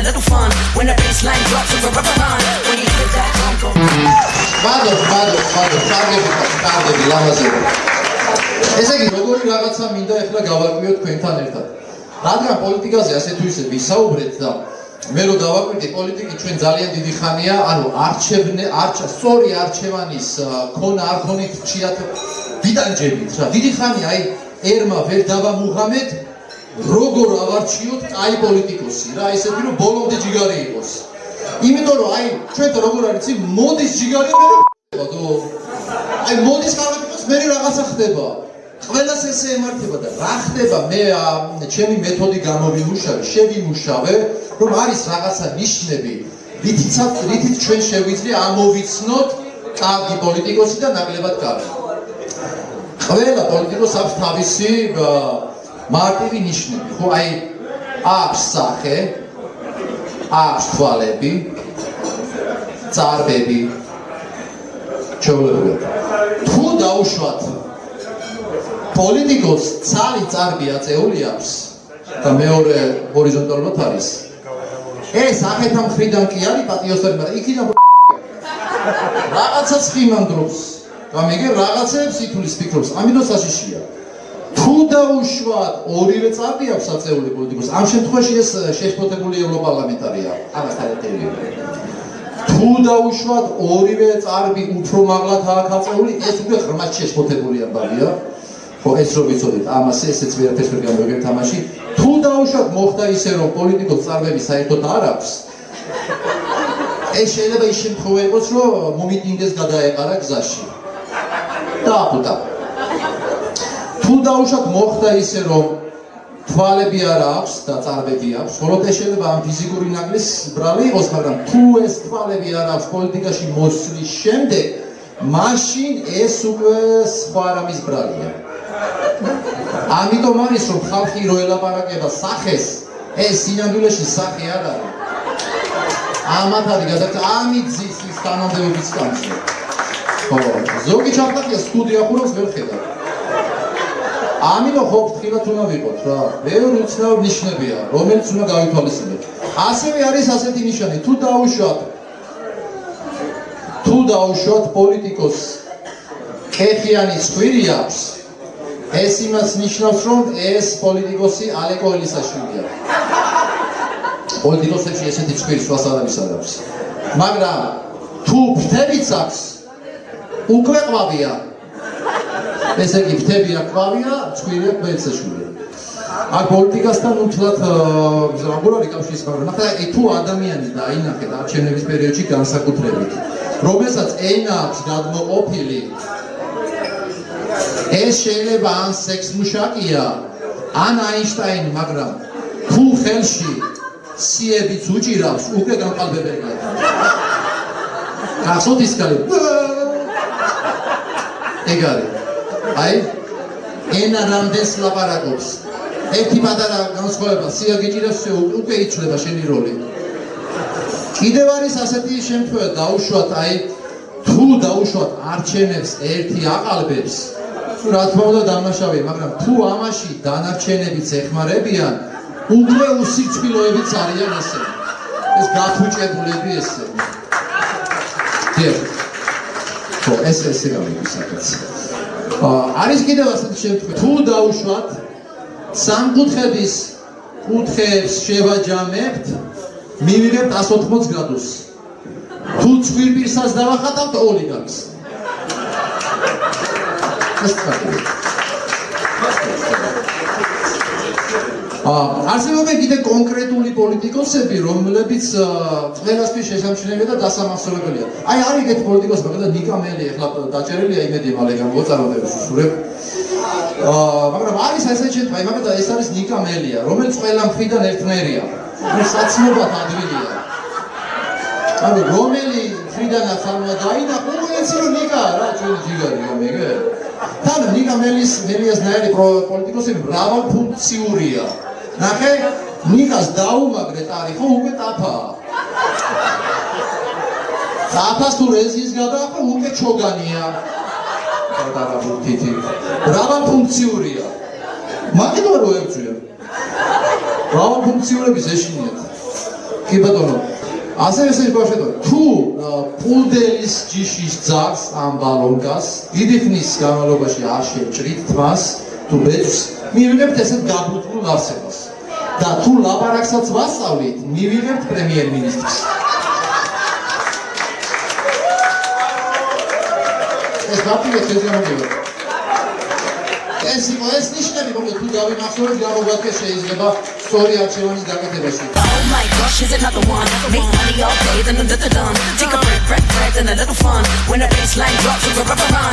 little fun when the bass line drops with a rubber band. When you hit that drum, კარგები ლამაზები. ესე იგი, როგორი რაღაცა მინდა ახლა გავაკვირდეთ თქვენთან ერთად. რადგან პოლიტიკაზე ასე თუ ისე ვისაუბრეთ და მე რო დავაკვირდი პოლიტიკი ჩვენ ძალიან დიდი ხანია, ანუ სწორი არჩევანის ქონა არ ქონით ხშირად ვიდანჯებით რა. დიდი ხანია აი ერმა ვერ დავამუღამეთ როგორ ავარჩიოთ კაი პოლიტიკოსი რა, ესეთი რომ ბოლომდე ჯიგარი იყოს. იმიტომ რომ აი ჩვენთან როგორ არის მოდის ჯიგარი მე აი მოდის კალათოს მე რაღაცა ხდება. ყველას ესე ემართება და რა ხდება მე ჩემი მეთოდი შევიმუშავე რომ არის რაღაცა ნიშნები რითიც ჩვენ შეგვიძლია ამოვიცნოთ კარგი პოლიტიკოსი და ნაკლებად კარგი. ყველა პოლიტიკოსს აქვს თავისი მარტივი ნიშნები, ხო აი აქვს სახე, აქვს თვალები, წარბები, ჩვეულებრივად. თუ დაუშვათ პოლიტიკოს ცალი წარბი აწეული აქვს და მეორე ჰორიზონტალურად არის. ეს ახეთა მხრიდან კი არის პატიოსანი, მაგრამ იქიდან რაღაცას ხიმანდრობს. გამიგე რაღაცებს ითulis ფიქრობს, ამიტომ საშიშია. თუ დაუშვათ ორივე წარბი აქვს აწეული პოლიტიკოს, ამ შემთხვევაში ეს შეშფოთებული ევროპარლამენტარია, ამასთან ერთად. თუ დაუშვათ ორივე წარბი უფრო მაღლად აქვს აწეული, ეს უკვე ღრმად შეშფოთებული ამბავია. ხო ეს რო ვიცოდით, ამას ესეც ვერაფერს ვერ გამოვიგებ თამაში. თუ დაუშვათ მოხდა ისე რომ პოლიტიკოს წარბები საერთოდ არ აქვს, ეს შეიძლება ის შემთხვევა იყოს, რომ მომიტინგეს გადაეყარა გზაში. დააფუტა. თუ დაუშვათ მოხდა ისე რომ თვალები არ აქვს და წარბები აქვს, ხოლო ეს შეიძლება ამ ფიზიკური ნაკლის ბრალი იყოს, მაგრამ თუ ეს თვალები არ აქვს პოლიტიკაში მოსვლის შემდეგ, მაშინ ეს უკვე სხვა რამის ბრალია. ამიტომ არის რომ ხალხი რო ელაპარაკება სახეს, ეს სინამდვილეში სახე არ არის. ამათ არის გადაკეთება, ამით ზის ის თანამდებობის კანცლი. ხო, ზოგი ჩაფხატია სტუდია ხურავს ვერ ხედავ. ამიტომ ხო ფრთხილად უნდა ვიყოთ რა. ბევრი უცნაური ნიშნებია, რომელიც უნდა გავითვალისწინოთ. ასევე არის ასეთი ნიშანი, თუ დაუშვათ პოლიტიკოს კეხიანი ცხვირი აქვს, ეს იმას ნიშნავს, რომ ეს პოლიტიკოსი ალეკო ელისაშვილია. პოლიტიკოსებში ესეთი ცხვირი სხვა საერთოდ არ აქვს. მაგრამ თუ ფრთებიც აქვს, უკვე ყვავია. ესე იგი ფრთები აქვს ყვავია, ცხვირი აქვს ელისაშვილია. აქ პოლიტიკასთან უთლად როგორ არის კავშირის მაგრამ ახლა თუ ადამიანი დაინახეთ არჩევნების პერიოდში განსაკუთრებით, რომელსაც ენა აქვს გადმოყოფილი, ეს შეიძლება ან სექსმუშაკია, ან აინშტაინი, მაგრამ თუ ხელში სიებიც უჭირავს, უკვე გამყალბებელია. გახსოვთ ის კალი? ეგ არის. აი, ენა რამდენს ლაპარაკობს. ერთი პატარა განსხვავება, სია გიჭირავს, უკვე იცვლება შენი როლი. კიდევ არის ასეთი შემთხვევა, დაუშვათ, აი, თუ დაუშვათ არჩევნებს ერთი აყალბებს, რა თქმა უნდა დამნაშავეა, მაგრამ თუ ამაში დანარჩენებიც ეხმარებიან, უკვე უსიჩქვილოებიც არიან ესე. ეს გაფუჭებულები ესე. ხო, ესე გამიგვის საკაც. არის კიდევ ასეთი შემთხვევა, თუ დაუშვათ სამკუთხედის კუთხეებს შევაჯამებთ, მივიღებთ 180 გრადუსს. თუ ცხვირპირსაც დავახატავთ, ოლიგარქს. არსებობენ კიდე კონკრეტული პოლიტიკოსები, რომლებიც ყველასთვის შესამჩნევია და დასამახსოვრებელია. აი არის ეგეთი პოლიტიკოსი, მაგალითად ნიკა მელი, ახლა დაჭერილია, იმედია მალე გამოწარმოებს უსურებ. მაგრამ არის ესეთი შემთხვევა, მაგალითად ეს არის ნიკა მელია, რომელიც ყველა მხრიდან ერთნაირია. საცნობად ადვილია. ანუ რომელი მხრიდან ახალმა დაინახო, უეცი რომ ნიკაა რა, ჩვენი ჯიგარი გამიგე. თან ნიკა მელიას ნაირი პოლიტიკოსები მრავალფუნქციურია. ნახე, ნიკას დაუმაგრე ტარიხო, უკვე ტაფაა. ტაფას თუ რეზის გადააყო, უკვე ჩოგანია. მრავალფუნქციურია. მაგით რო ებწვია. მრავალფუნქციურების ეშინიათ. კი ბატონო. ასევე შეგვაშედო თუ პულდელის ჯიშის ძარს ამ ბალონკას დიდი ხნის განმავლობაში არ შეჭრით თმას თუ ბეჭს მივიღებთ ესეთ გაბრუწყულ არსებას და თუ ლაპარაკსაც ვასწავლით მივიღებთ პრემიერ-მინისტრს ეს რაფიო შეძლებოდა ეს იყო ეს ნიშნები რომელიც თუ დავიმახსოვრეთ გამოგვაქვს შეიძლება სწორი არჩევანის გაკეთებაში Oh my gosh, here's another one. Make money all day, then another done. Take a break, then a little fun. When the baseline drops, we're run.